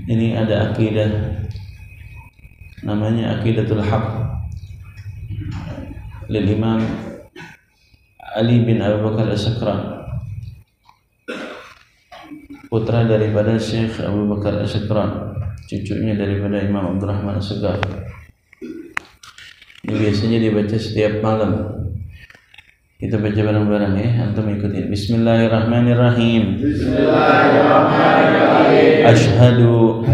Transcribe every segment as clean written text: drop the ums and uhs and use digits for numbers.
Ini ada akidah namanya Aqidatul Haq lil Imam Ali bin Abu Bakar As-Sakran, putra daripada Syekh Abu Bakar As-Sakran, cucunya daripada Imam Abdurrahman As-Sagaf. Ini biasanya dibaca setiap malam. Kita baca bareng-bareng ya, antum ikutin. Bismillahirrahmanirrahim. Bismillahirrahmanirrahim. Asyhadu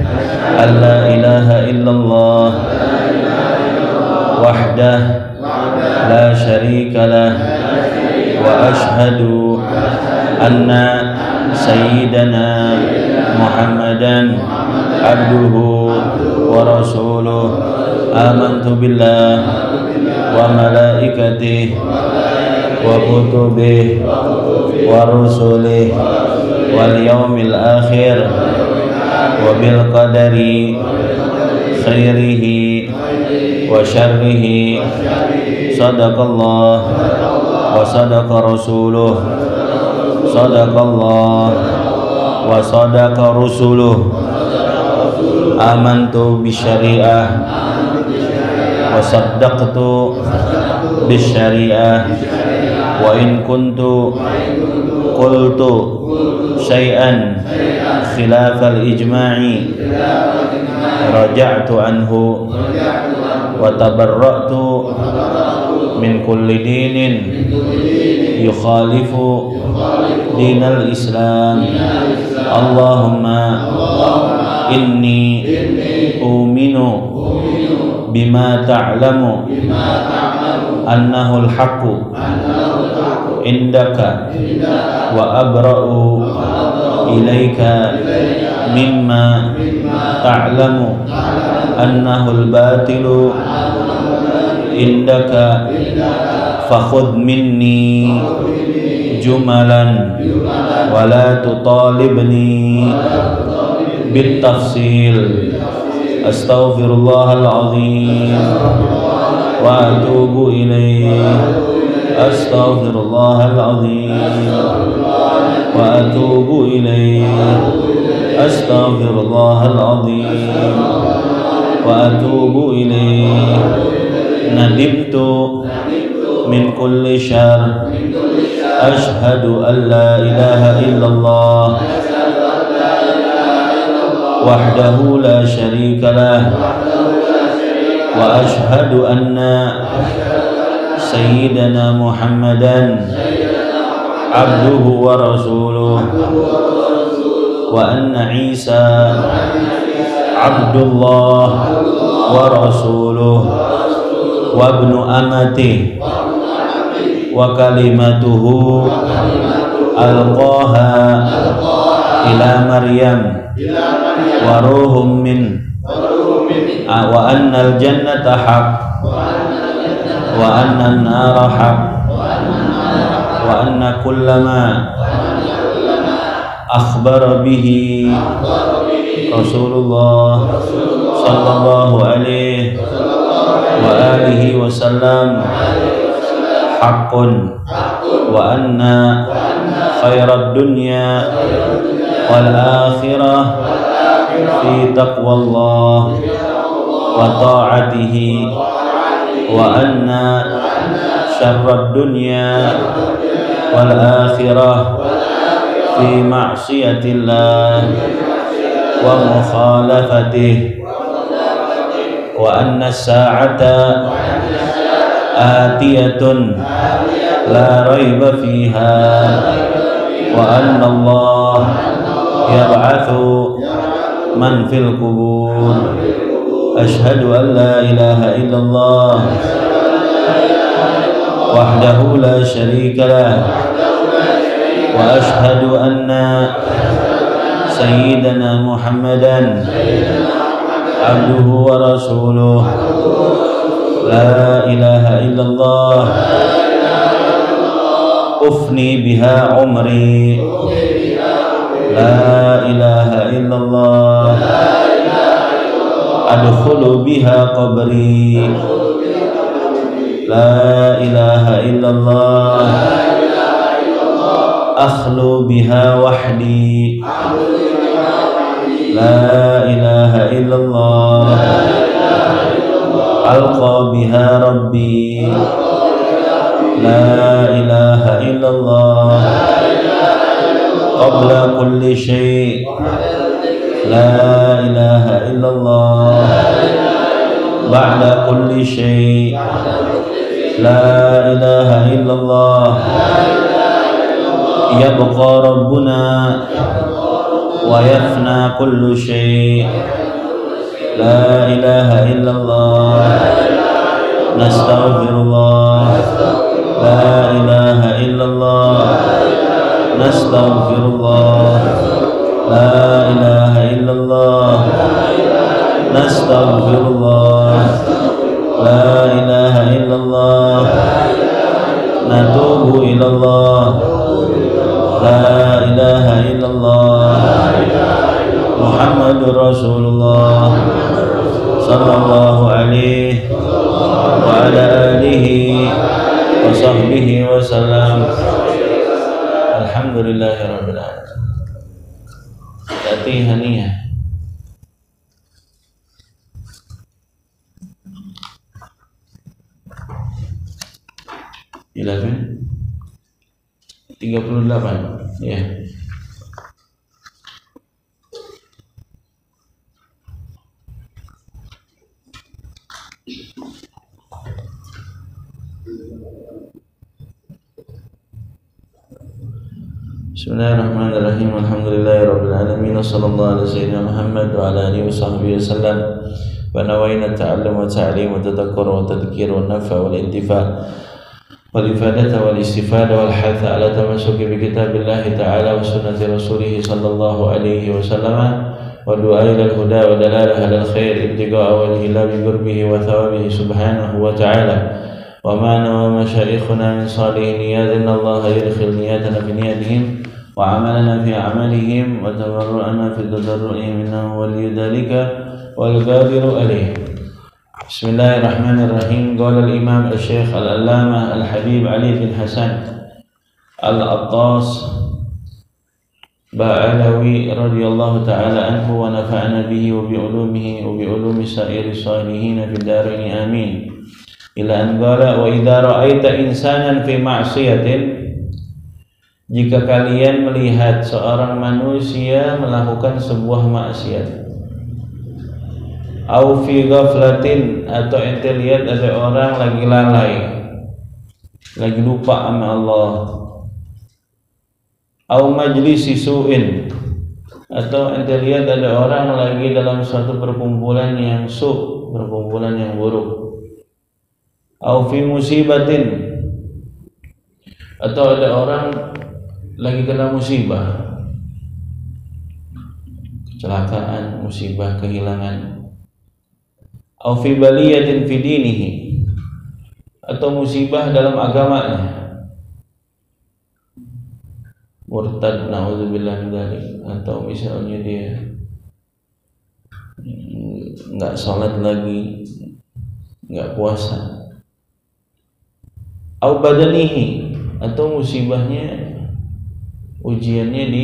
an la ilaha illallah wahdah la syarika lah wa asyhadu anna sayyidana Muhammadan abduhu wa rasuluh. Amantu billah wa malaikatihi wa kutubihi wa rusulihi wal yawmil akhir wa bil qadari khairihi wa syarrihi. Sadaqallah wa sadaqa rasuluh, sadaqallah wa sadaqa rasuluh. Amantu bisyari'ah wa saddaqtu bisyari'ah. Wa in kuntu qultu syai'an khilafal ijma'i raja'tu anhu wa tabarra'tu min kulli dinin yukhalifu dinal Islam. Allahumma inni uminu bima ta'lamu annahu al-haqqu indaka wa abra'u ilaika mimma ta'lamu annahu al-batilu indaka fakhudh minni jumalan wa la tutalibni bit tafsil. Astaghfirullahal azim wa atubu ilaih. Astaghfirullahal azim wa atubu ilaih. Astaghfirullahal azim wa atubu ilaih. Nadimtu min kulli syarr. Ashhadu an la ilaha illallah wahdahu la syarika lah wa ashhadu anna sayyidana Muhammadan abduhu wa rasuluh wa anna Isa abdullah wa rasuluh wa ibnu amatihi wa kalimatuhu alqaha ila Maryam wa ruhum min wa anna al-jannata haq wa anna an-nara haq wa anna kullama akhbara bihi Rasulullah sallallahu alaihi wa alihi wasallam haqqun wa anna khairad dunya wal akhirah fi taqwallah wa ta'atihi wa anna syarrad dunya wal akhirah fi ma'siyatillah wa mukhalafatih wa anna as-sa'ata atiyatun la raiba fiha wa anna Allah yab'athu man fil qubur. Ashhadu an la ilaha illallah wahdahu la syarika lah wa ashhadu anna sayyidana Muhammadan abduhu wa rasuluh. La ilaha illallah ufni biha umri. La ilaha illallah adkhulu biha qabri. La ilaha illallah akhlu biha wahdi. La ilaha ilaha illallah alqa biha rabbi la ilaha illallah qabla kulli syai' la ilaha illallah ba'da kulli syai' la ilaha illallah yabqa rabbuna wa yafna kullu syai' la ilaha illallah nastaghfirullah la ilaha illallah nastaghfirullah la ilaha illallah nastaghfirullah la ilaha illallah natubu ilallah la ilaha illallah Muhammadur Rasulullah sallallahu alaihi wa ala alihi wa sahbihi wa sallam. Alhamdulillahi rabbil alamin. Tati haniyah. Ilahin 38 ya. Bismillahirrahmanirrahim. Alhamdulillahirabbil alamin. Wassallallahu ala sayyidina Muhammad wa ala alihi wa sahbihi wasallam. Wa nawayna ta'allum wa ta'lim wa tadhakkur wa tadhkir wa nafa wal intifa wal ifadata wal istifada wal hatha ala tamassuki bi kitabillahi ta'ala wa sunnati rasulih sallallahu alaihi wasallam wa du'a ila al-huda wa dalalah ala al-khair ibtigha'a wajhihi bi qurbihi wa thawabihi subhanahu wa ta'ala. Wa ma nawa masyayikhuna min salihin niyadin Allah yadkhil niyatana fi niyatihim wa amalana fi amalihim wa tabarru'ana fi tadarru'ihim innahu waliyyu dhalika wal qadiru alayh. Bismillahirrahmanirrahim. Qala al-Imam al-Syekh al-Allamah al-Habib Ali bin Hasan al-Attas Ba'alawi radhiyallahu ta'ala anhu wa nafa'ana bihi wa bi ulumihi wa bi ulumi sa'iri salihin fid darain amin. Ila an qala wa idza ra'aita insanan fi ma'siyatin, jika kalian melihat seorang manusia melakukan sebuah maksiat, au fi ghaflatin, atau ente lihat ada orang lagi lalai, lagi lupa sama Allah, au majlisi su'in, atau ente lihat ada orang lagi dalam suatu perkumpulan yang perkumpulan yang buruk, au fi musibatin, atau ada orang lagi kena musibah, kecelakaan, musibah, kehilangan, au fi baliyatin fi dinihi, atau musibah dalam agamanya, murtad, naudzubillah min dzalik, atau misalnya dia enggak salat lagi, enggak puasa, au badanihi, atau musibahnya, ujiannya di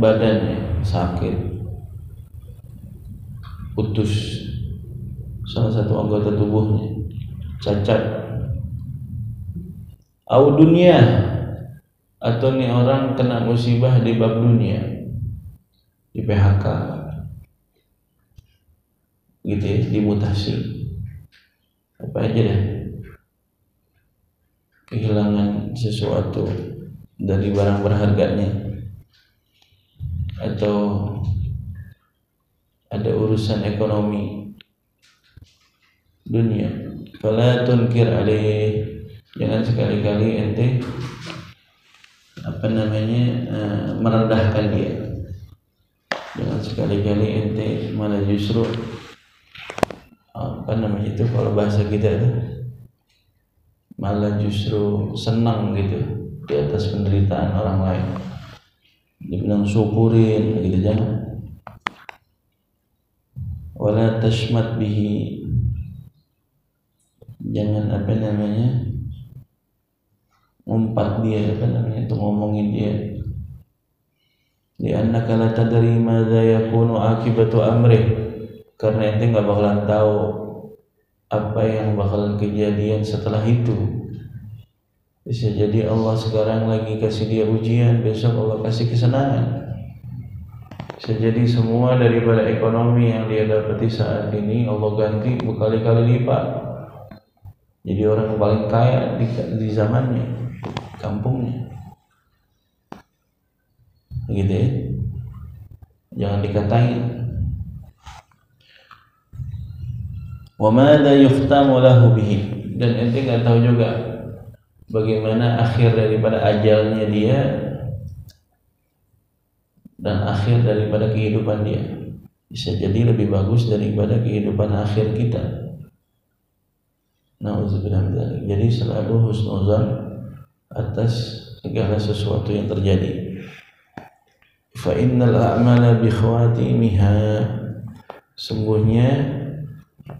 badannya, sakit, putus salah satu anggota tubuhnya, cacat, au dunia, atau nih orang kena musibah di bab dunia, di PHK gitu ya, dimutasi, apa aja dah, kehilangan sesuatu dari barang berharganya, atau ada urusan ekonomi dunia. Fala tunkir alaih, jangan sekali-kali ente merendahkan dia, jangan sekali-kali ente malah justru itu kalau bahasa kita itu malah justru senang gitu di atas penderitaan orang lain, dibilang syukurin gitu, jangan. Wala tashmat bihi, jangan ngumpat dia, itu ngomongin dia. Li'annaka la tadri madza yakunu akibatu amrih, karena ente nggak bakalan tahu apa yang bakalan kejadian setelah itu. Bisa jadi Allah sekarang lagi kasih dia ujian, besok Allah kasih kesenangan. Bisa jadi semua daripada ekonomi yang dia dapati saat ini Allah ganti berkali-kali lipat. Jadi orang yang paling kaya di zamannya, kampungnya. Begitu ya. Jangan dikatain. Wa madza yuhtamu lahu bihi, dan ente enggak tahu juga bagaimana akhir daripada ajalnya dia dan akhir daripada kehidupan dia. Bisa jadi lebih bagus daripada kehidupan akhir kita. Nauzubillah min dzalik. Jadi selalu husnuzan atas segala sesuatu yang terjadi. Fa innal a'mala bi khawatimiha, sungguhnya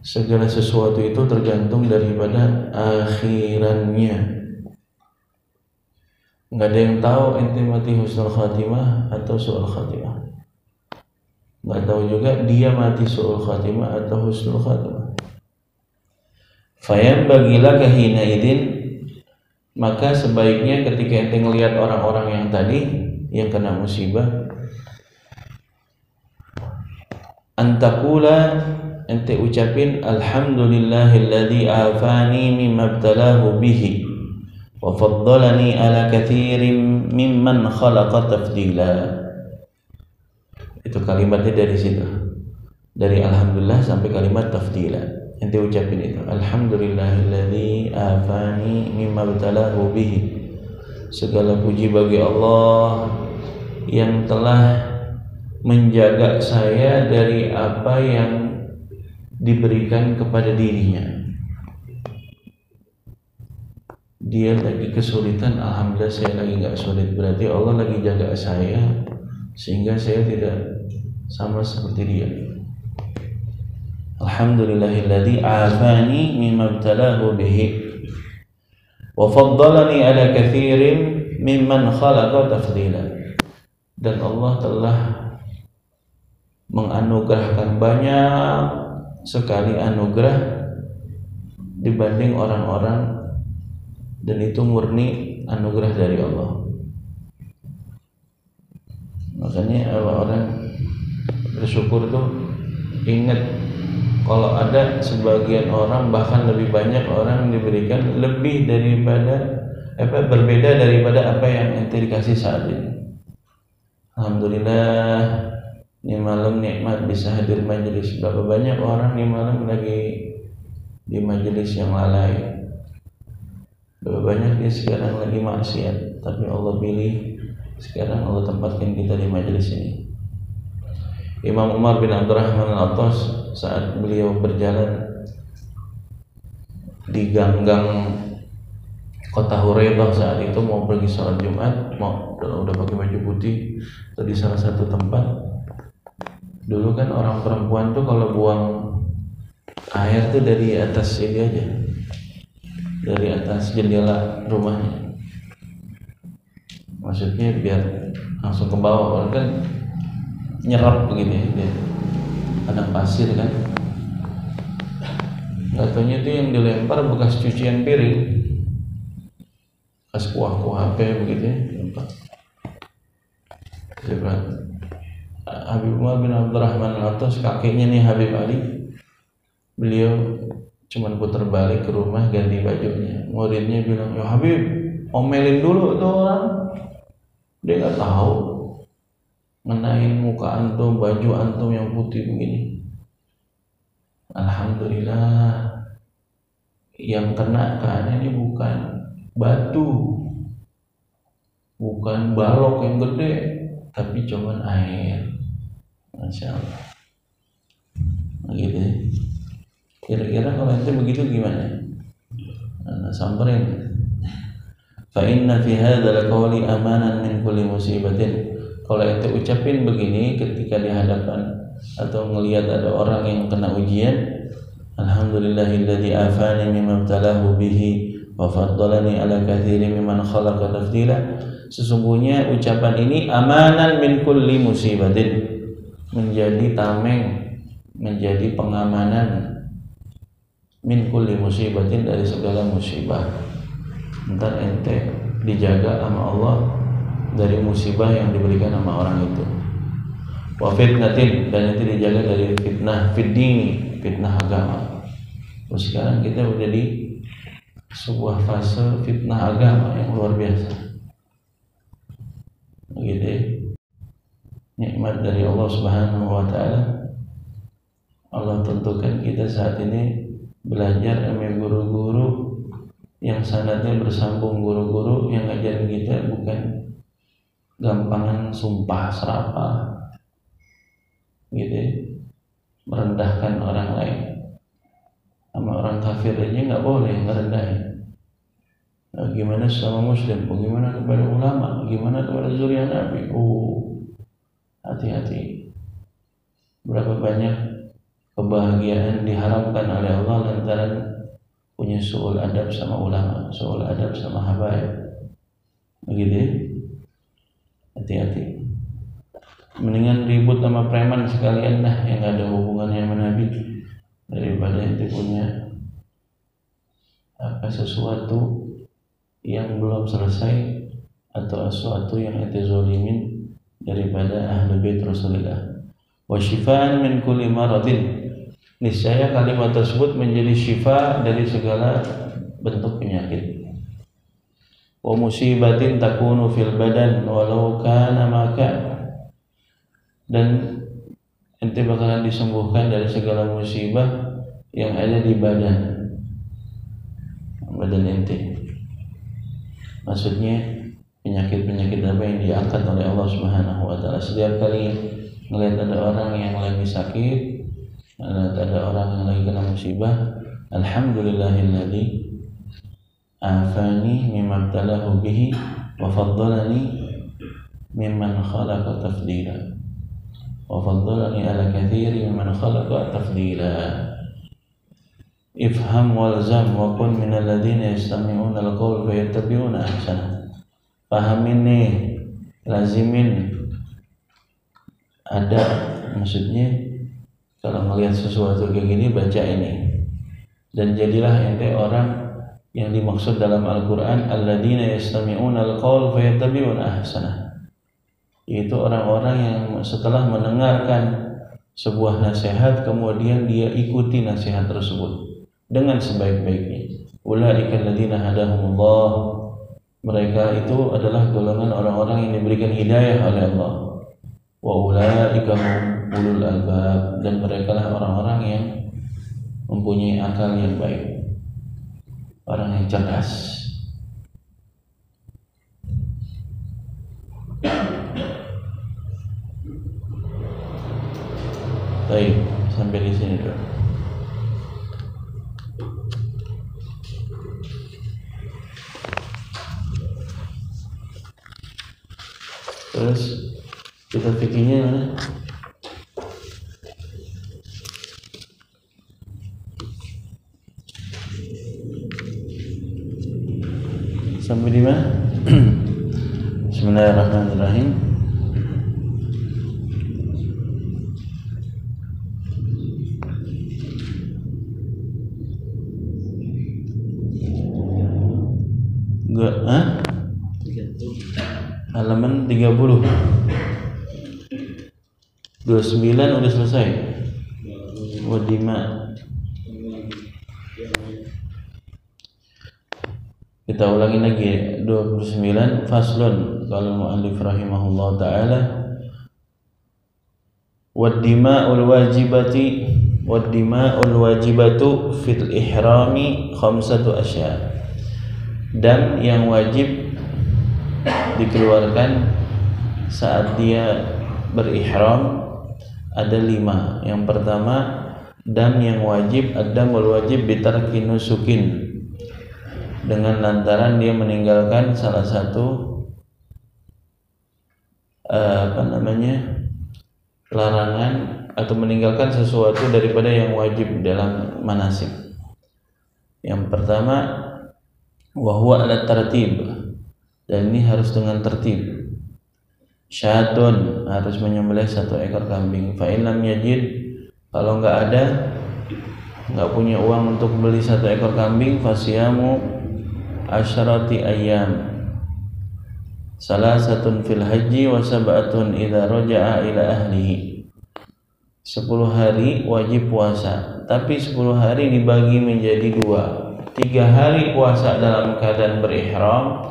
segala sesuatu itu tergantung daripada akhirannya. Nggak ada yang tahu ente mati husnul khatimah atau su'ul khatimah. Nggak tahu juga dia mati su'ul khatimah atau husnul khatimah. Fayam bagilah kahina idin, maka sebaiknya ketika ente ngelihat orang-orang yang tadi yang kena musibah, antakula, ente ucapin alhamdulillahilladzi afani mimma ibtalahu bihi wa faddalani ala katsirin mimman khalaqa tafdila. Itu kalimatnya dari situ, dari alhamdulillah sampai kalimat tafdila. Ente ucapin itu, alhamdulillahilladzi afani mimma ibtalahu bihi, segala puji bagi Allah yang telah menjaga saya dari apa yang diberikan kepada dirinya. Dia lagi kesulitan, alhamdulillah saya lagi gak sulit, berarti Allah lagi jaga saya sehingga saya tidak sama seperti dia. Alhamdulillahilladzi afani mimma ibtalahu bihi wa faddalani ala katsirin mimman khalaqa tafdila. Dan Allah telah menganugerahkan banyak sekali anugerah dibanding orang-orang, dan itu murni anugerah dari Allah. Makanya orang bersyukur tuh ingat kalau ada sebagian orang, bahkan lebih banyak orang diberikan lebih daripada berbeda daripada apa yang ente dikasih saat ini. Alhamdulillah, ini malam nikmat bisa hadir majelis. Berapa banyak orang nih malam lagi di majelis yang lalai. Berapa banyak dia sekarang lagi maksiat, tapi Allah pilih sekarang Allah tempatkan kita di majelis ini. Imam Umar bin Abdurrahman Al-Attas saat beliau berjalan di gang-gang kota Huraidah saat itu mau pergi sholat Jumat, udah pakai baju putih, atau di salah satu tempat. Dulu kan orang perempuan tuh kalau buang air tuh dari atas ini aja, dari atas jendela rumahnya, maksudnya biar langsung ke bawah, kan nyerap begitu ya, dia ada pasir kan, nggak taunya itu yang dilempar bekas cucian piring, bekas kuah-kuah apa begitu ya, lempar. Habib Umar bin Abdurrahman Al-Attas, kakeknya nih Habib Ali, beliau cuman putar balik ke rumah ganti bajunya. Muridnya bilang, ya Habib, omelin dulu tuh orang, dia nggak tahu ngenain muka antum, baju antum yang putih begini. Alhamdulillah, yang kena kan ini bukan batu, bukan balok yang gede, tapi cuman air. Masya Allah. Gitu. Kira-kira kalau ente begitu gimana? Samperin. Fa inna fi hadzal qawli amanan min kulli musibatin. Kalau ente ucapin begini ketika di hadapan atau melihat ada orang yang kena ujian, alhamdulillahilladzi afani mimma ibtalahu bihi wa faddalani ala katsirin mimman khalaqa tafdila. Sesungguhnya ucapan ini amanan min kulli musibatin, menjadi tameng menjadi pengamanan min kulli musibatin, dari segala musibah. Ntar ente dijaga sama Allah dari musibah yang diberikan sama orang itu. Wa fitnatin, dan ente dijaga dari fitnah fiddini, fitnah agama. Terus sekarang kita udah di sebuah fase fitnah agama yang luar biasa. Begitu ya. Nikmat dari Allah Subhanahu wa taala. Allah tentukan kita saat ini belajar sama guru-guru yang sanadnya bersambung, guru-guru yang ngajarin kita bukan gampangan sumpah serapah gitu ya, merendahkan orang lain. Sama orang kafir aja nggak boleh ngerendahin. Nah, gimana sama muslim, bagaimana kepada ulama, gimana kepada zuriat Nabi. Hati-hati. Berapa banyak kebahagiaan diharamkan oleh Allah lantaran punya su'ul adab sama ulama, su'ul adab sama habaib. Begitu ya? Hati-hati. Mendingan ribut sama preman sekalian dah yang gak ada hubungannya sama Nabi, daripada ente punya sesuatu yang belum selesai atau sesuatu yang ente zolimin daripada ahlu bait Rasulullah. Wa syifaan min kulli maradin, niscaya kalimat tersebut menjadi syifa dari segala bentuk penyakit. Wa musibatin takunu fil badan walau kana maka, dan ente bakalan disembuhkan dari segala musibah yang ada di badan ente. Maksudnya penyakit-penyakit apa yang diangkat oleh Allah Subhanahu wa taala. Setiap kali ngelihat ada orang yang lagi sakit, ada orang yang lagi kena musibah, alhamdulillahilladzi afani mimma ibtalahu bihi wa faddalani mimman khalaqa tafdila wa faddalani ala katsiri mimman khalaqa tafdila. Ifham walzam wa kun minal ladzina yastami'una al-qaul fayattabi'una ahsana. Pahamin nih, lazimin, ada maksudnya kalau melihat sesuatu kayak gini baca ini, dan jadilah ente orang yang dimaksud dalam Al-Quran alladzina yastami'una al-qaul fayattabi'una ahsana, yaitu orang-orang yang setelah mendengarkan sebuah nasihat kemudian dia ikuti nasihat tersebut dengan sebaik-baiknya. Ulaika alladzina hadahumullah, mereka itu adalah golongan orang-orang yang diberikan hidayah oleh Allah. Wa ulaika ulul albab, dan mereka lah orang-orang yang mempunyai akal yang baik, orang yang cerdas. Baik, sampai di sini dulu. Terus kita fikirnya mana? Sampai di mana? Bismillahirrahmanirrahim. Halaman 30. 29 udah selesai. Wadima. Kita ulangi lagi 29. Faslun, kalau mu'allif rahimahullah ta'ala, waddima'ul wajibatu fil ihrami khamsatu asya. Dan yang wajib dikeluarkan saat dia berihram ada 5. Yang pertama, dam yang wajib, ad-damul wajib bitarki nusukin, dengan lantaran dia meninggalkan salah satu larangan atau meninggalkan sesuatu daripada yang wajib dalam manasik. Yang pertama, wa huwa ala tartib, dan ini harus dengan tertib. Syatun, harus menyembelih 1 ekor kambing. Fa in lam yajid Kalau nggak punya uang untuk beli 1 ekor kambing, fasiyamu asyarati ayyam, salasatun fil haji wa sab'atun idza raja'a ila ahlihi. 10 hari wajib puasa, tapi 10 hari dibagi menjadi 2. 3 hari puasa dalam keadaan berihram,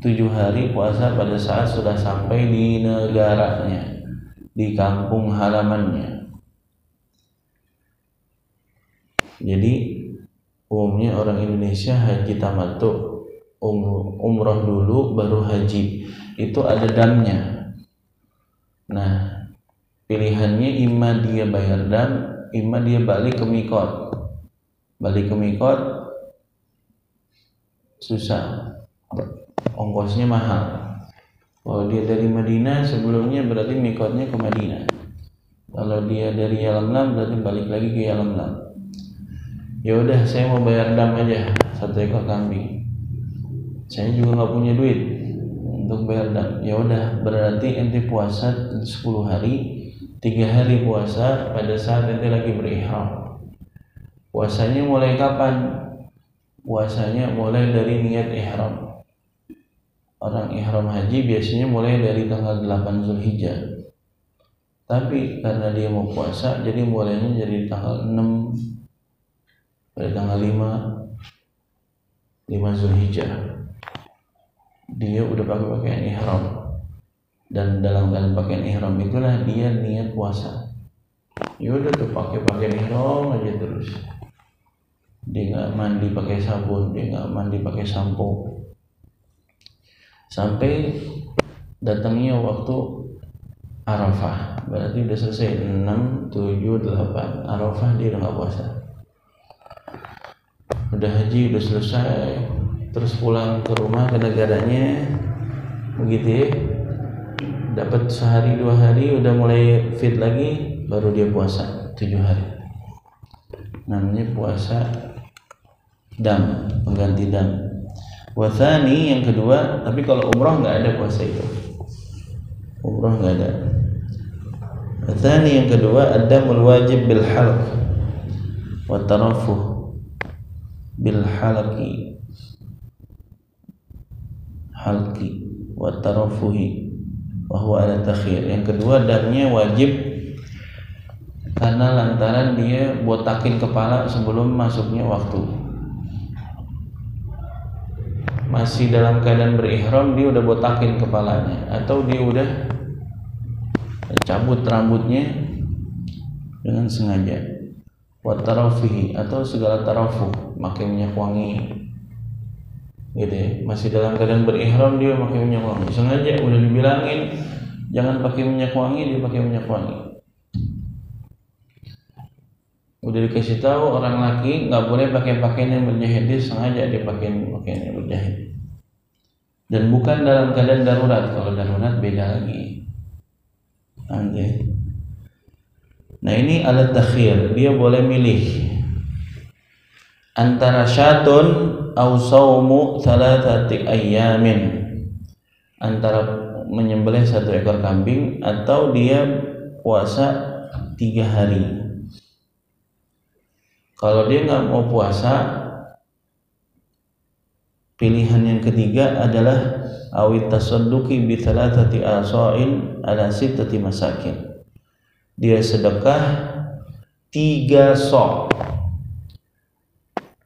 7 hari puasa pada saat sudah sampai di negaranya, di kampung halamannya. Jadi umumnya orang Indonesia haji tamattu, umroh dulu baru haji, itu ada damnya. Nah, pilihannya imma dia bayar dam, imma dia balik ke mikot. Balik ke mikot susah, ongkosnya mahal. Kalau dia dari Madinah sebelumnya berarti mikotnya ke Madinah. Kalau dia dari Yalamlam berarti balik lagi ke Yalamlam. Ya udah, saya mau bayar dam aja 1 ekor kambing. Saya juga nggak punya duit untuk bayar dam. Ya udah, berarti ente puasa 10 hari, 3 hari puasa pada saat ente lagi berihram. Puasanya mulai kapan? Puasanya mulai dari niat ihram. Orang ihram haji biasanya mulai dari tanggal 8 Zulhijjah. Tapi karena dia mau puasa, jadi mulainya jadi tanggal 6, pada tanggal 5 Zulhijjah. Dia udah pakai pakaian ihram, dan dalam keadaan pakaian ihram itulah dia niat puasa. Ya udah tuh pakai pakaian ihram aja terus. Dia nggak mandi pakai sabun, dia nggak mandi pakai sampo, sampai datangnya waktu Arafah. Berarti udah selesai 6, 7, 8 Arafah, dia udah nggak puasa. Udah haji, udah selesai, terus pulang ke rumah, ke negaranya, begitu ya, dapat sehari 2 hari udah mulai fit lagi, baru dia puasa 7 hari. Namanya puasa dam, pengganti dam. Wathani, yang kedua, tapi kalau umroh nggak ada puasa itu, umroh nggak ada. Wathani, yang kedua, ad-damul wajib bil halq wa tarafuh bil halqi wa tarafuhi wa huwa ala takhir. Yang kedua, damnya wajib karena lantaran dia botakin kepala sebelum masuknya waktu. Masih dalam keadaan berihram dia udah botakin kepalanya, atau dia udah cabut rambutnya dengan sengaja. Wa tarafihi, atau segala tarafuh, pakai minyak wangi gitu ya. Masih dalam keadaan berihram dia pakai minyak wangi, sengaja udah dibilangin jangan pakai minyak wangi, dia pakai minyak wangi. Udah dikasih tahu orang laki nggak boleh pakai pakaian yang berjahit, dia sengaja dia pakai pakaian yang berjahit. Dan bukan dalam keadaan darurat. Kalau darurat beda lagi. Anjay. Nah, ini alat takhir, dia boleh milih antara syatun au saumu thalathati ayyamin, antara menyembelih 1 ekor kambing atau dia puasa 3 hari. Kalau dia nggak mau puasa, pilihan yang ketiga adalah awit tasadduqi bi thalathati asa'in ala sittati masakin. Dia sedekah 3 sok,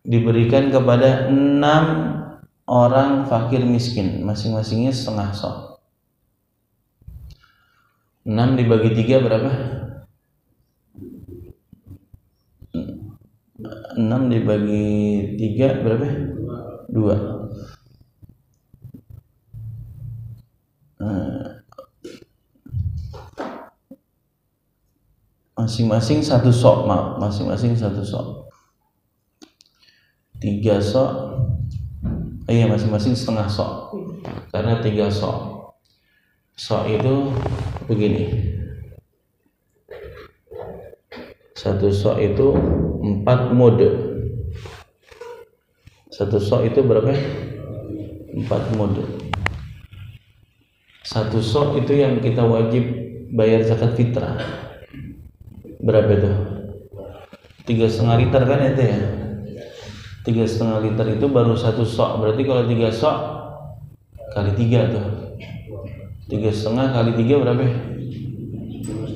diberikan kepada 6 orang fakir miskin, masing-masingnya setengah sok. 6 dibagi 3 berapa? 6 dibagi 3 berapa? 2. Masing-masing 1 sok, masing-masing 1 sok. 3 sok, iya masing-masing setengah sok, karena 3 sok. Sok itu begini, 1 sok itu 4 mode. 1 sok itu berapa? 4 mode. 1 sok itu yang kita wajib bayar zakat fitrah. Berapa itu? 3,5 liter kan itu ya. 3,5 liter itu baru 1 sok. Berarti kalau 3 sok kali 3 tuh. 3,5 kali 3 berapa?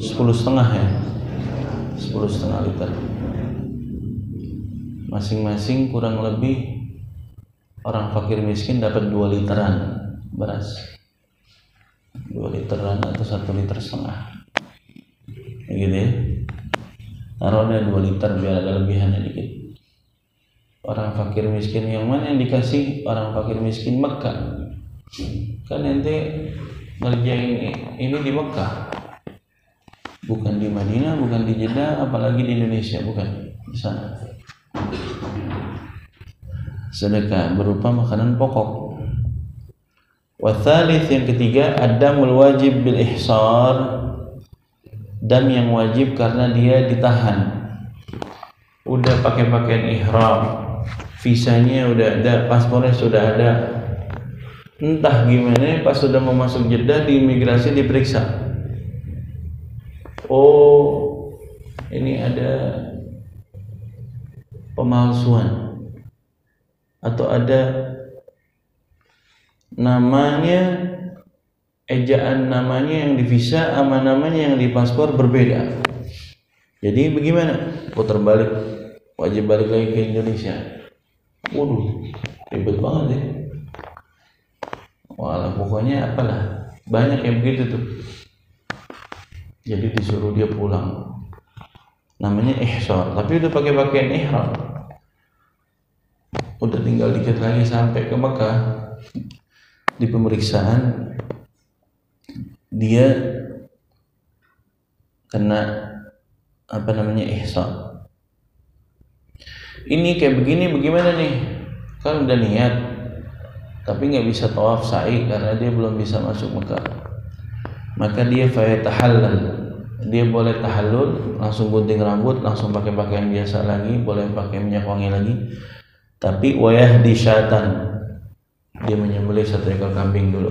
10,5 ya. 10,5 liter. Masing-masing kurang lebih orang fakir miskin dapat 2 literan beras. 2 literan atau 1,5 liter. Gitu ya. Taruhnya 2 liter biar ada lebihannya dikit. Orang fakir miskin yang mana yang dikasih? Orang fakir miskin Mekah. Kan ente ngerjain ini di Mekah, bukan di Madinah, bukan di Jeddah, apalagi di Indonesia, bukan di sana. Sedekah berupa makanan pokok. Watsalits yang ketiga, ad-damul wajib bil ihsar, dam yang wajib karena dia ditahan. Udah pakai pakaian ihram, visanya udah ada, paspornya sudah ada. Entah gimana pas sudah mau masuk Jeddah di imigrasi diperiksa. Oh, ini ada pemalsuan atau ada namanya, ejaan namanya yang di visa sama namanya yang di paspor berbeda. Jadi bagaimana? Putar balik, wajib balik lagi ke Indonesia. Waduh, ribet banget ya. Walah, pokoknya apalah, banyak yang begitu tuh. Jadi disuruh dia pulang. Namanya ihsar, tapi udah pakai pakaian ihram. Udah tinggal dikit lagi sampai ke Mekah. Di pemeriksaan dia kena ihsar. Ini kayak begini bagaimana nih? Kan udah niat, tapi nggak bisa tawaf sa'i karena dia belum bisa masuk Mekah. Maka dia fayatahallal, dia boleh tahallul, langsung gunting rambut, langsung pakai pakaian biasa lagi, boleh pakai minyak wangi lagi. Tapi wayahdi syatan, dia menyembelih 1 ekor kambing dulu.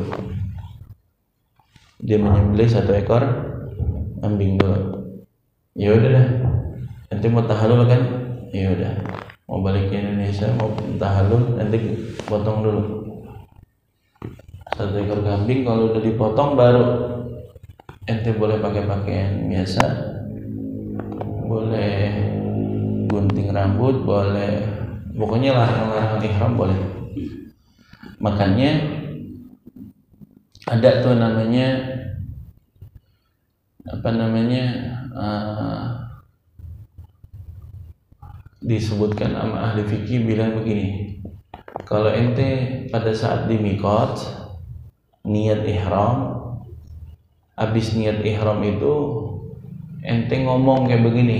Dia menyembelih 1 ekor kambing dulu. Ya udah dah, nanti mau tahallul kan? Ya udah, mau balik ke Indonesia, mau tahallul, nanti potong dulu 1 ekor kambing. Kalau udah dipotong baru ente boleh pakai pakaian biasa, boleh gunting rambut, boleh, pokoknya larang-larang ihram boleh. Makanya ada tuh namanya disebutkan sama ahli fikih bilang begini, kalau ente pada saat di miqat niat ihram, habis niat ihram itu ente ngomong kayak begini,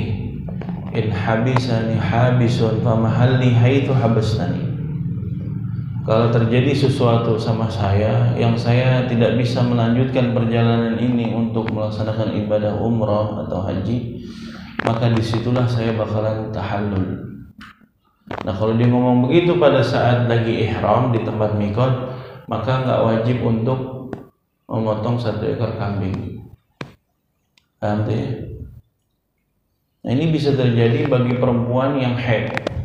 in habisani habisun fa mahalli haitsu habastani. Kalau terjadi sesuatu sama saya yang saya tidak bisa melanjutkan perjalanan ini untuk melaksanakan ibadah umrah atau haji, maka disitulah saya bakalan tahallul. Nah, kalau dia ngomong begitu pada saat lagi ihram di tempat miqat, maka nggak wajib untuk memotong 1 ekor kambing. Paham ya? Nah, ini bisa terjadi bagi perempuan yang haid.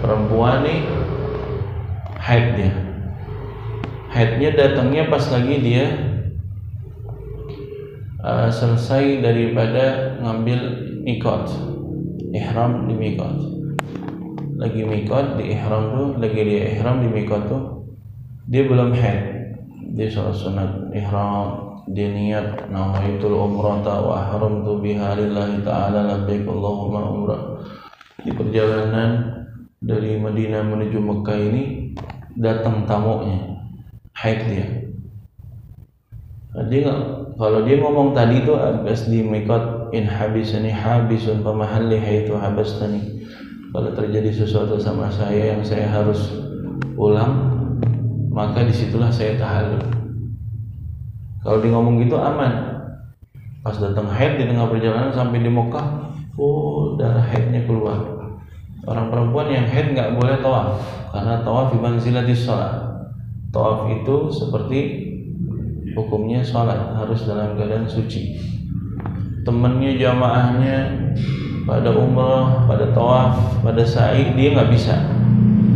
Perempuan nih haid, dia haidnya datangnya pas lagi dia selesai daripada ngambil miqat, ihram di miqat. Lagi miqat di ihram tuh, lagi dia ihram di miqat tuh, dia belum haid, dia sholat sunat ihram, dia niat nawaitul umrata wa ahramtu biha lillahi ta'ala labbaik Allahumma umrah. Di perjalanan dari Madinah menuju Mekah ini datang tamunya, haid dia. Jadi kalau dia ngomong tadi itu abis di miqat, in habisani habisun fa mahalli haitsu habastani. Kalau terjadi sesuatu sama saya yang saya harus pulang, maka disitulah saya tahallul. Kalau dia ngomong gitu aman. Pas datang haid di tengah perjalanan sampai di Mekah, oh darah haidnya keluar. Orang perempuan yang haid nggak boleh tawaf, karena tawaf bi manzilatis shalah. Tawaf itu seperti hukumnya sholat, harus dalam keadaan suci. temennya jamaahnya pada umrah, pada tawaf, pada sa'i, dia nggak bisa,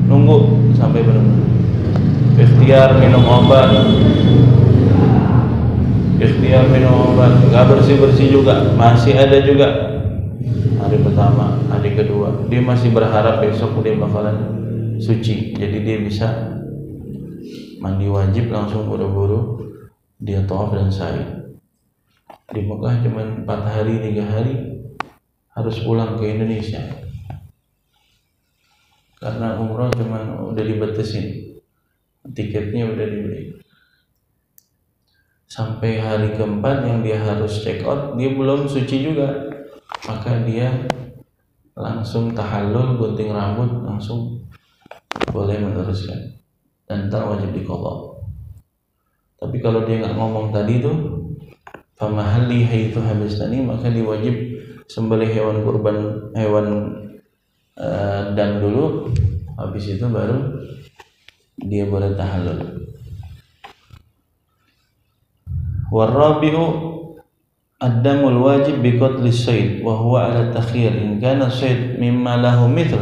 nunggu sampai benar-benar ikhtiar minum obat, nggak bersih juga, masih ada juga hari pertama, hari kedua, dia masih berharap besok dia bakalan suci, jadi dia bisa mandi wajib langsung buru-buru dia tawaf dan sa'i. Di Mekah cuma 4 hari 3 hari harus pulang ke Indonesia karena umroh cuma udah dibatasin, tiketnya udah dibeli. Sampai hari keempat yang dia harus check out, dia belum suci juga, maka dia langsung tahallul, gunting rambut, langsung boleh meneruskan dan tak wajib diqadha. Tapi kalau dia nggak ngomong tadi tuh famahalli haitsu habastani, maka dia wajib sembelih hewan kurban, hewan dam dulu, habis itu baru dia boleh tahallul. Warabi'u ad-damul wajib bi qatli sayd wa huwa ala takhir in kana sayd mimma lahu mithl.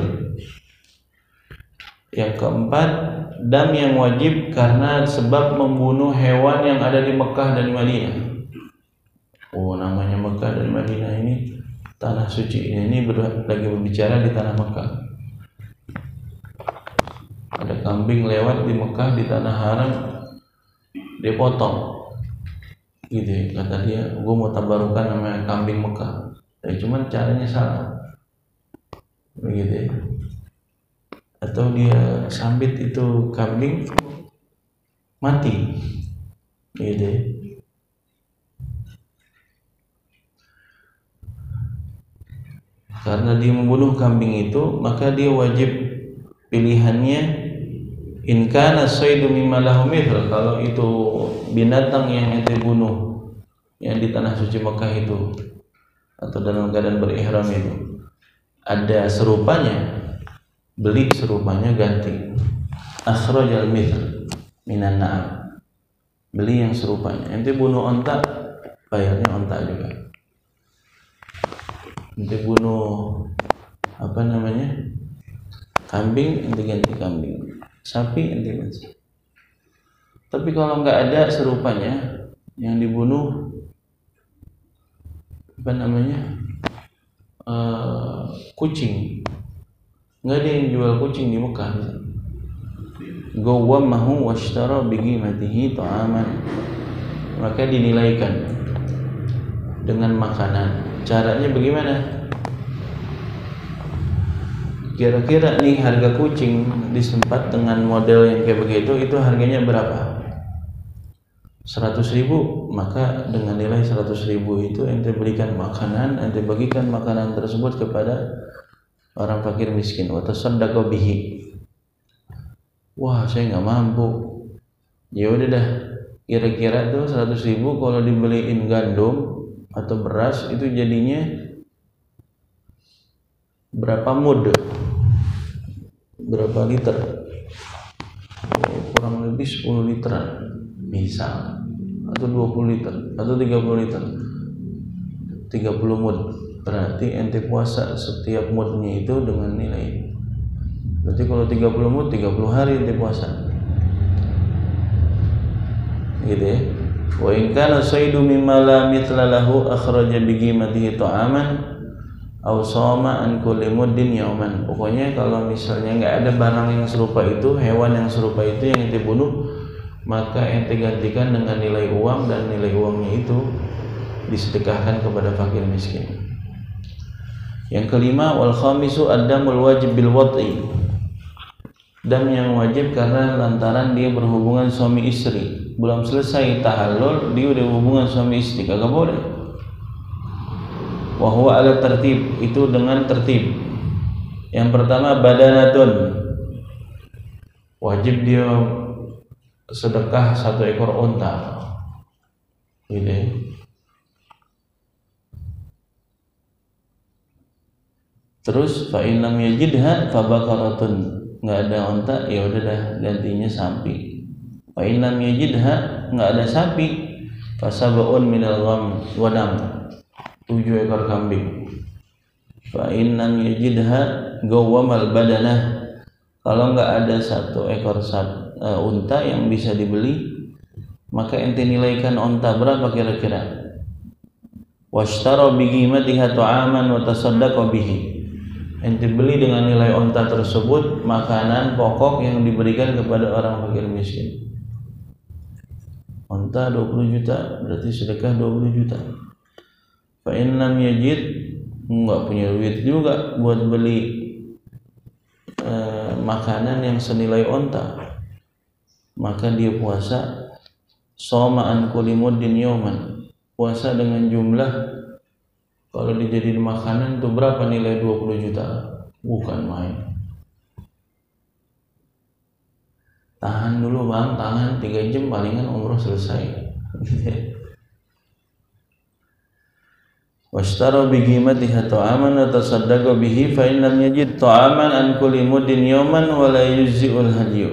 Yang keempat, dam yang wajib karena sebab membunuh hewan yang ada di Mekah dan Madinah. Oh, namanya Mekah dan Madinah ini tanah suci. Ini lagi berbicara di tanah Mekah. Ada kambing lewat di Mekah di tanah haram, dia potong. Gitu ya, kata dia, gue mau tabarukan namanya kambing Mekah. Cuman caranya salah. Begitu ya. Atau dia sambit itu kambing mati. Gitu ya. Karena dia membunuh kambing itu, maka dia wajib pilihannya in kana saydu mimma lahu mithl, kalau itu binatang yang ente bunuh yang di tanah suci Mekah itu atau dalam keadaan berihram itu ada serupanya, beli serupanya, ganti akhrajal mithl minan na'am, beli yang serupanya. Ente bunuh onta, bayarnya onta juga. Ente bunuh kambing, ente ganti kambing. Sapi ente ganti. Tapi kalau nggak ada serupanya yang dibunuh, kucing, nggak ada yang jual kucing di Mekah. Gawwamahu washtara biqimatihi ta'aman, maka dinilaikan dengan makanan. Caranya bagaimana? Kira-kira nih harga kucing di tempat dengan model yang kayak begitu itu harganya berapa? 100.000, maka dengan nilai 100.000 itu ente belikan makanan, ente bagikan makanan tersebut kepada orang fakir miskin. Wa tasaddaqu bihi. Wah, saya nggak mampu. Ya udah dah, kira-kira tuh 100.000 kalau dibeliin gandum atau beras itu jadinya berapa mud? Berapa liter? Kurang lebih 10 liter misal, atau 20 liter atau 30 liter. 30 mud. Berarti ente puasa setiap mudnya itu dengan nilai. Berarti kalau 30 mud 30 hari ente puasa. Gitu ya. Wa in kana saydu mimma la mithla lahu akhraja biqimatihi ta'aman aw shoma an kulli muddin yauman. Pokoknya kalau misalnya enggak ada barang yang serupa itu, hewan yang serupa itu yang ente bunuh, maka ente gantikan dengan nilai uang, dan nilai uangnya itu disedekahkan kepada fakir miskin. Yang kelima, wal khamisu ad-damul wajib bil wad'i. Dam yang wajib karena lantaran dia berhubungan suami istri. Belum selesai tahallul dia udah hubungan suami istri, kagak boleh. Wa huwa ala tertib, itu dengan tertib. Yang pertama badanatun, wajib dia sedekah 1 ekor unta. Gitu. Terus fa in lam yajidha fa baqaratun, enggak ada unta, ya udah dah gantinya sapi. Fa in lam yajidha, enggak ada sapi, fa sab'un minal ghanam, 7 ekor kambing. Fa in lam yajidha gawwamal badanah. Kalau enggak ada 1 ekor unta yang bisa dibeli, maka ente nilaikan unta berapa kira-kira? Washtara bi qimatiha ta'aman wa tasaddaqa bihi. Ente beli dengan nilai unta tersebut makanan pokok yang diberikan kepada orang fakir miskin. Unta 20 juta, berarti sedekah 20 juta. Fa in lam yajid, enggak punya duit juga buat beli makanan yang senilai unta, maka dia puasa shoma an kulli muddin yawman. Puasa dengan jumlah, kalau dijadiin makanan itu berapa nilai 20 juta? Bukan main. Tahan dulu bang, tahan 3 jam palingan umroh selesai. Washtara bi qimatiha ta'aman wa tasaddaqa bihi fa in lam yajid ta'aman an kulli muddin yawman wa la yujzi'ul hadyu.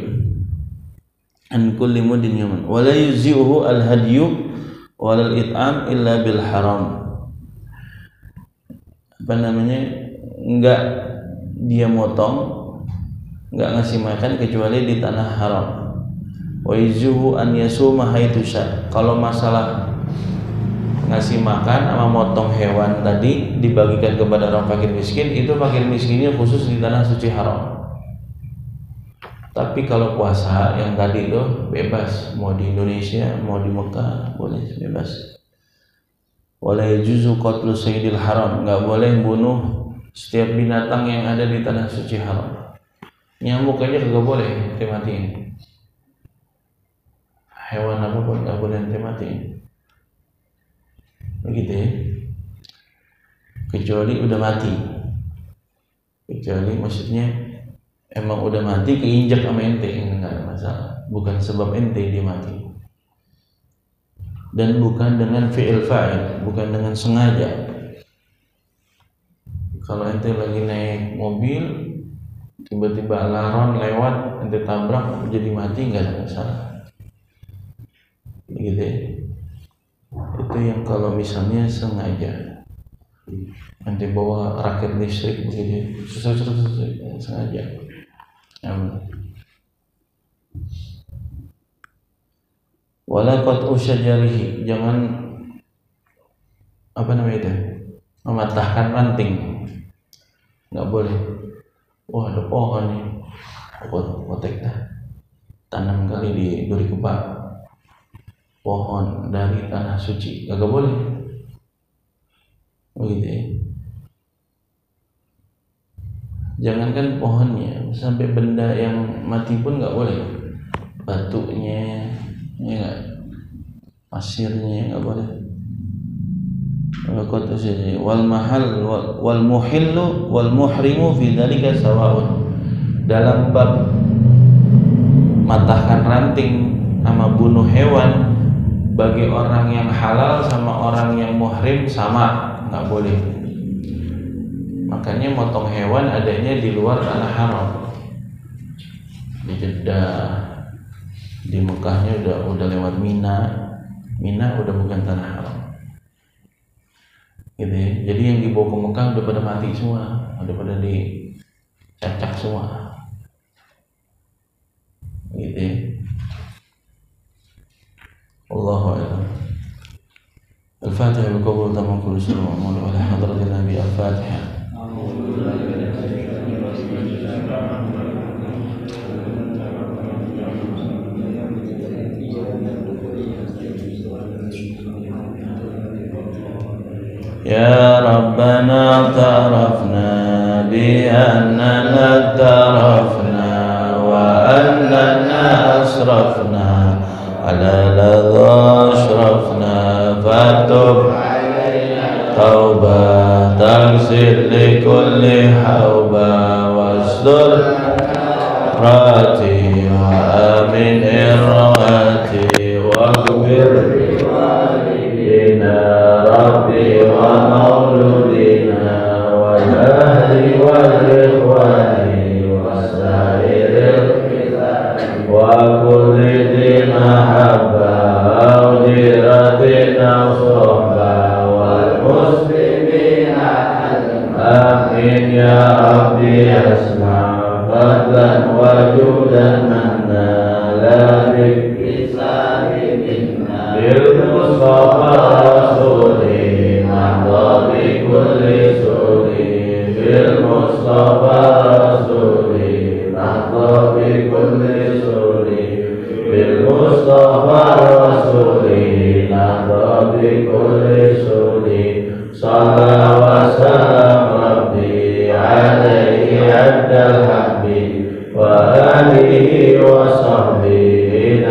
An kulli muddin yawman wa la yujzi'uhu al hadyu wa lal it'am illa bil haram. Apa namanya? Enggak dia motong, enggak ngasih makan kecuali di tanah haram. Wa yuzuhu an yasuma haitsu sya. Kalau masalah ngasih makan sama motong hewan tadi dibagikan kepada orang fakir miskin, itu fakir miskinnya khusus di tanah suci haram. Tapi kalau puasa yang tadi tuh bebas, mau di Indonesia, mau di Mekah, boleh bebas. Wala yajuzu qatlu sayyidil haram, enggak boleh bunuh setiap binatang yang ada di tanah suci haram. Nyamuk aja enggak boleh dimatiin. Hewan apapun enggak boleh dimatiin. Begitu ya. Kecuali udah mati. Kecuali maksudnya emang udah mati keinjak sama ente, enggak ada masalah. Bukan sebab ente dia mati. Dan bukan dengan fi'il fa'il, bukan dengan sengaja. Kalau ente lagi naik mobil, tiba-tiba laron lewat, ente tabrak jadi mati, enggak ada masalah. Gitu ya. Itu yang kalau misalnya sengaja. Ente bawa rakit listrik begitu, sengaja. Wala qat'u syajarihi, jangan apa namanya itu? Mematahkan ranting. Enggak boleh. Wah, ada pohon nih. Potek dah. Tanam kali di duri kebak. Pohon dari tanah suci. Enggak boleh. Begitu ya. Jangankan pohonnya, sampai benda yang mati pun nggak boleh. Batunya, ya nggak, pasirnya nggak boleh. Wal mahal wal muhillu wal muhrimu fi dzalika sawa'un. Dalam bab matahkan ranting sama bunuh hewan, bagi orang yang halal sama orang yang muhrim sama, nggak boleh. Makanya motong hewan adanya di luar tanah haram. Di Jeddah, di Mekahnya udah lewat Mina. Mina udah bukan tanah haram. Gitu ya. Jadi yang dibawa ke Mekah udah pada mati semua, udah pada dicacak semua. Gitu ya. Allahu a'lam. Al-Fatihah bil-qabul tamam kullu syai'in wa ala hadratin Nabi Al-Fatihah. Ya Rabbana tarafna bi annana tarafna wa annana asrafna ala ladha ashrafna fatub taubah taghfir li kulli hauba wasdur rati wa amin irrati wa qbir Rabbi wa mauludina wal ahli wal ikhwani wa sairil wa kulli di mahabba au diratina sohba wal muslim amin ya Rabbi asma fadlan wajudan manna la bikisari minna bil mustafa rasuli nahda bi kulli suri bil mustafa rasuli nahda bi kulli suri bil mustafa rasuli nahda bi kulli suri sallallahu wa sallam rabbi alaihi abdal habbi wa alihi wa sahbihi